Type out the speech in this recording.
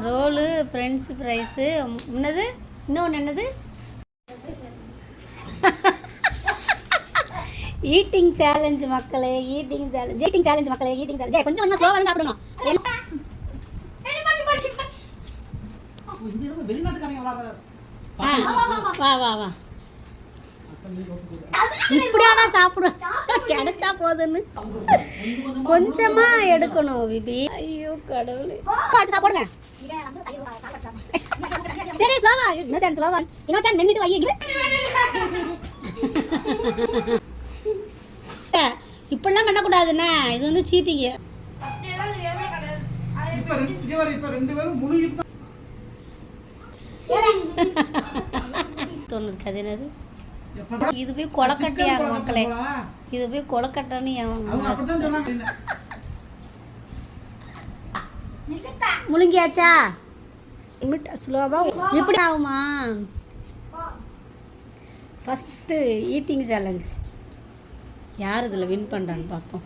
Roll French fries என்னது இன்னொன்று என்னது ஈட்டிங் சேலஞ்ச் மக்களே ஈட்டிங் சேலஞ்ச் மக்களே கொஞ்சம் கொஞ்சம் ஸ்லோவாக சாப்பிடணும். வா வா வா இப்படியானா சாப்பிடுவேன் கிடைச்சா போதுன்னு கொஞ்சமா எடுக்கணும் விபி. ஐயோ கடவுளே பாட்டு சாப்பிடுங்க. சரி ஸ்லோவா இன்னொரு ஸ்லோவா இன்னொரு நின்றுட்டு வை. இப்படிலாம் பண்ணக்கூடாதுண்ணே, இது வந்து சீட்டிங்க. இருக்காது என்னது இது போய் கொலக்கட்டையாக மக்களே, இது போய் கொலக்கட்டைன்னு முழுங்கியாச்சா? ஸ்லோவாக எப்படி ஆகுமா? ஃபஸ்ட்டு ஈட்டிங் சேலஞ்ச் யார் இதில் வின் பண்ணுறான்னு பார்ப்போம்.